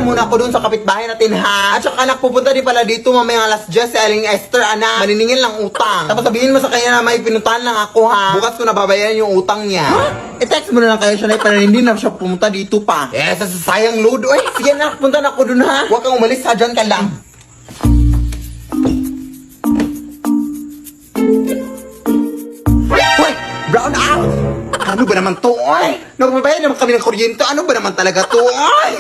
muna ako dun sa kapitbahay natin ha. At saka anak, pupunta din pala dito mamaya alas 10 si Aling Esther, anak. Maniningil lang utang. Tapos sabihin mo sa kanya na may pinuntahan lang ako ha. Bukas ko nababayaran yung utang niya. I-text mo na lang kayo siya na para hindi na siya pumunta dito pa. Sayang load. Uy, sige na, punta na ako dun ha. Huwag kang umalis ha, dyan ka lang. Uy, brown out! Ano ba naman to, oy? Nagbabayad naman kami ng kuryente. Ano ba naman talaga to, oy?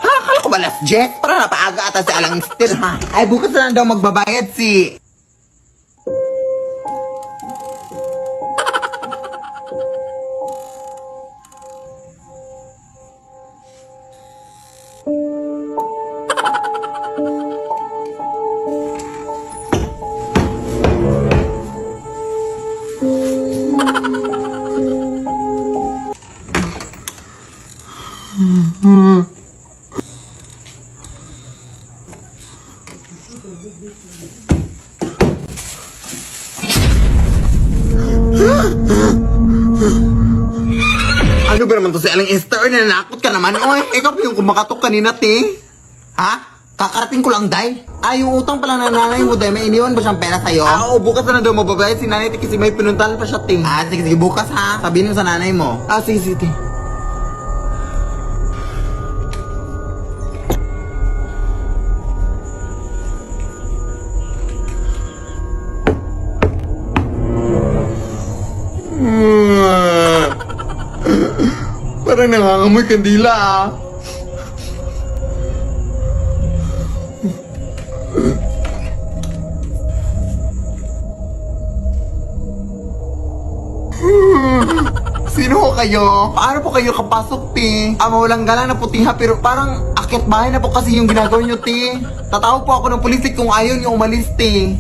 Ha, akala ko ba last jet? Para napaaga ata si Alang Esther, ha? Ay, bukas na lang daw magbabayad si... Ano ba naman to si Aling Esther? Nanakot ka naman, oy. Ikaw pa yung kumakatok kanina, te. Ha? Kakarating ko lang, day. Ay, yung utang pala ng nanay mo, day. May iniwan ba siyang pera sa'yo? Oo, bukas na daw mababayad si nanay, te, kasi may pinuntahan pa siya, te. Sige, bukas ha. Sabihin mo sa nanay mo. Sige, te. Parang nangangamoy kandila ah. Sino ho kayo? Paano po kayo kapasok, ti? Mawalang galang na puti ha, pero parang akit bahay na po kasi yung ginagawa nyo, ti. Tatawag po ako ng pulisik kung ayaw nyo umalis, ti.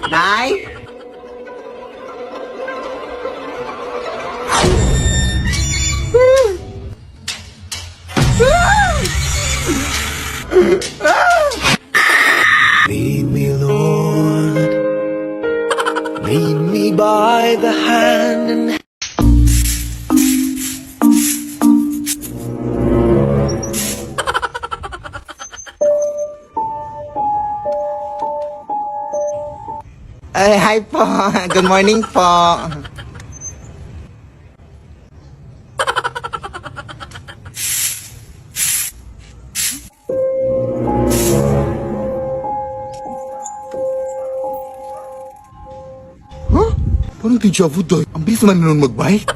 Nay? Lead me, Lord, lead me by the hand and Ay, hi po. Good morning po. Huh? Parang deja vu doy. Ang bilis naman nun mag-bike.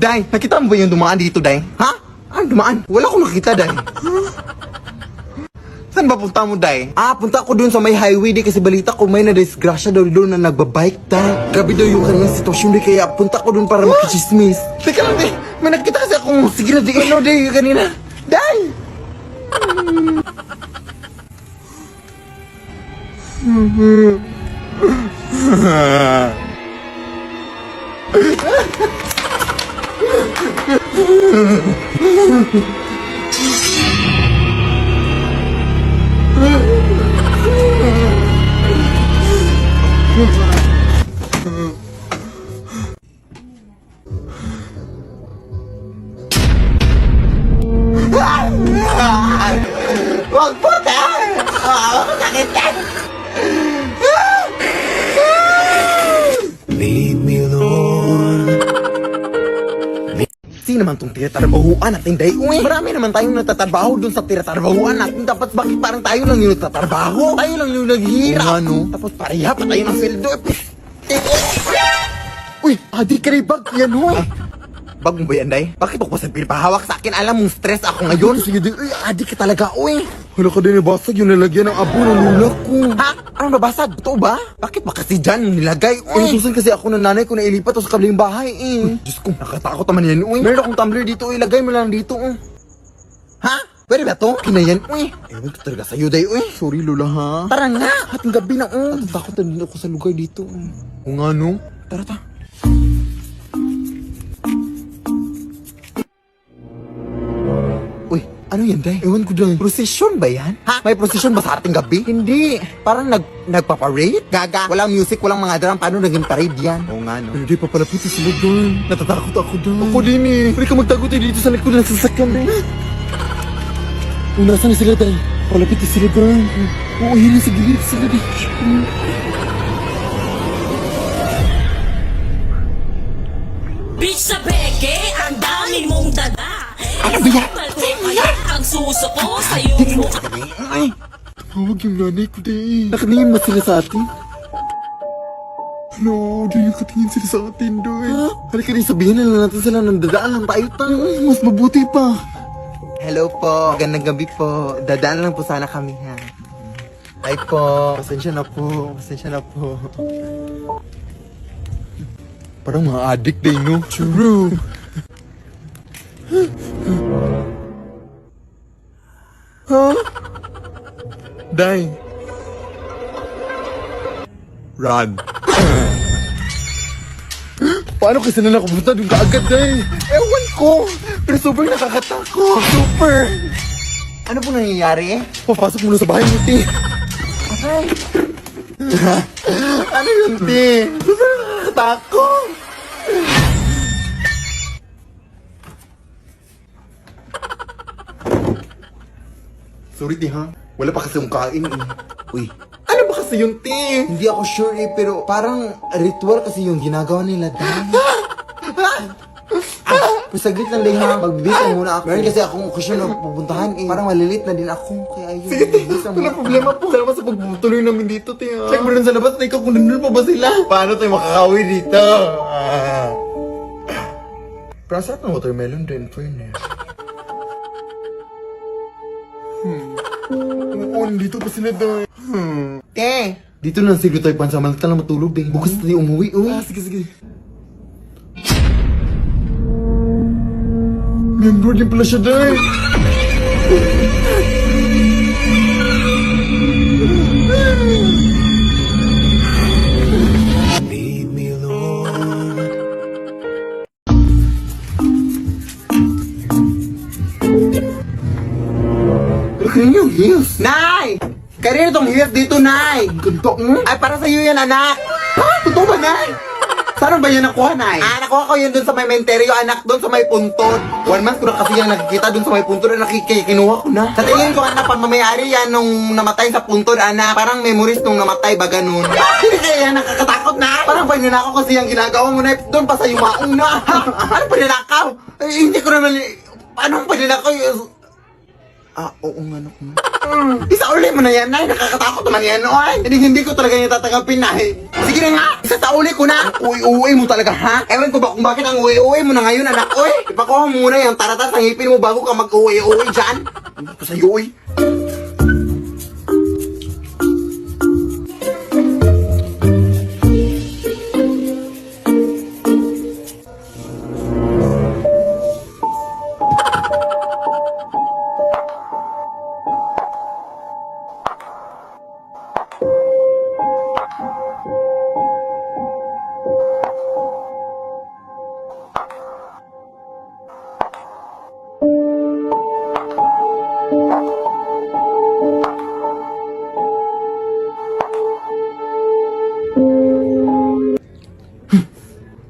Day, nakita mo ba yung dumaan dito, Day? Ha? Dumaan? Wala akong nakita, Day. Saan ba punta mo, Day? Punta ako dun sa may highway, Day, kasi balita ko may na-disgrasya daw doon na nagbabike, Day. Grabe daw yung kanyang sitwasyon, Day, kaya punta ko dun para makichismis. Teka lang, Day. May nakita kasi akong, sige na, Day, ano, Day, kanina. Day! Wag po, Tay! Sakit yan! lead me, Lord. naman tong tiratrabahuan natin, day. Uy, marami naman tayong natatrabaho dun sa tiratrabahuan natin. Tapos bakit parang tayo lang yung nagtatrabaho? Tayo lang yung naghihirap. Oo nga, no? Tapos pareha pa tayo ng sweldo. Uy, adik ka rin bag. Yan, ho. Bag mo ba yan, day? Bakit ako sa pinapahawak sa akin? Alam mong stress ako ngayon. Sige, day. Uy, adik ka talaga, uy. Hala ka din, basag yung nalagyan ng abo ng lula ko. Ha? Anong nabasag? Totoo ba? Bakit ba kasi dyan yung nilagay? Inutusan kasi ako ng nanay ko na ilipat o sa kabilang bahay, eh. Diyos ko, nakatakot naman yan, uy. Meron akong tumbler dito, ilagay mo lang dito, Ha? Pwede ba to? Kinayan, uy. Ewan ko talaga sa'yo, day, uy. Sorry, Lola, ha? Tara nga. Hating gabi na, natatakot na din ako sa lugar dito, O nga, no? Tara, ta. Uy, ano yan, day? Ewan ko dyan. Procession ba yan? Ha? May procession ba sa ating gabi? Hindi. Parang nagpa-parade? Gaga. Walang music, walang mga drum. Paano naging parade yan? Oo nga, no? Pero di papalapit sila doon. Natatakot ako doon. Ako din, eh. Pwede ka magtago tayo dito sa likod ng sasakyan, day. Nasaan na sila, day? Palapit sila doon. Oo, yun sa gilid sila, day. Bitch sa beke, ang dami mong dada. Ano ba yan? Kaya ang suso ko sa iyong mukha. Ay! Tawag yung nanay ko, day. Nakaningin ba sila sa atin? Hello, di nakatingin sila sa atin, doy. Halika rin, sabihin na lang natin sila nang dadaan lang tayo. Mas mabuti pa. Hello po, magandang gabi po. Dadaan lang po sana kami, ha. Ay po, pasensya na po, pasensya na po. Parang mga addict day, no? True. Huh? Day. Run. Paano kasi na nakapunta doon kaagad, day? Ewan ko. Pero super nakakatakot. Super. Ano po nangyayari? Papasok muna sa bahay mo, Ti. Aray. Ano yun, Ti? Super nakakatakot. Sorry, Ti, ha? Wala pa kasi yung kain, eh. Uy. Ano ba kasi yung Ti? Hindi ako sure, eh, pero parang ritual kasi yung ginagawa nila, dahil. Saglit lang din, ha? Magbibis lang muna ako. Meron kasi akong okasyon na pupuntahan, eh. Parang malilit na din ako. Kaya yun. Sige, wala problema po. Salamat sa pagputuloy namin dito, Ti, ha? Check mo rin sa labas na ikaw kung nandun pa ba sila. Paano tayo makakawi dito? Pero sarap ng watermelon din, fairness. Oo, nandito pa sila doon. Dito na siguro tayo pansamantala matulog din. Bukas tayo umuwi, uy. Sige, sige. Member din pala siya doon. Lead me, Lord. Kanina yung heels. Nay! Kanina tong heels dito, Nay. Ganto mo? Ay, para sa'yo yan, anak. Ha? Totoo ba, Nay? Saan ba yan nakuha, Nay? Ah, nakuha ko yun dun sa may menteryo, anak. Dun sa may puntod. 1 month ko na kasi yan nakikita dun sa may puntod na kinuha ko na. Sa tingin ko, anak, pag mamayari yan nung namatay sa puntod, anak. Parang memories nung namatay ba ganun. Hindi kaya yan nakakatakot, na. Parang paninakaw kasi yung ginagawa mo, na. Doon pa sa yumaong na. Ha? Ano paninakaw? Hindi ko naman... Anong paninakaw? Oo nga, anak mo. Isauli mo na yan, Nay. Nakakatakot naman yan, oy. Hindi ko talaga yung tatanggapin, Nay. Sige na nga, isauli ko na. Uwi mo talaga, ha? Ewan ko ba kung bakit ang uwi mo na ngayon, anak, oy. Ipakuha mo muna yung taratas ng ngipin mo bago ka mag-uwi dyan. Hindi ko sa'yo, oy.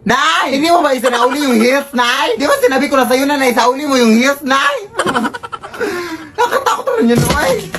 Nay! Hindi mo ba isinauli yung heels, Nay? Di ba sinabi ko na sa'yo na naisauli mo yung heels, Nay? Nakatakot naman yun, Nay.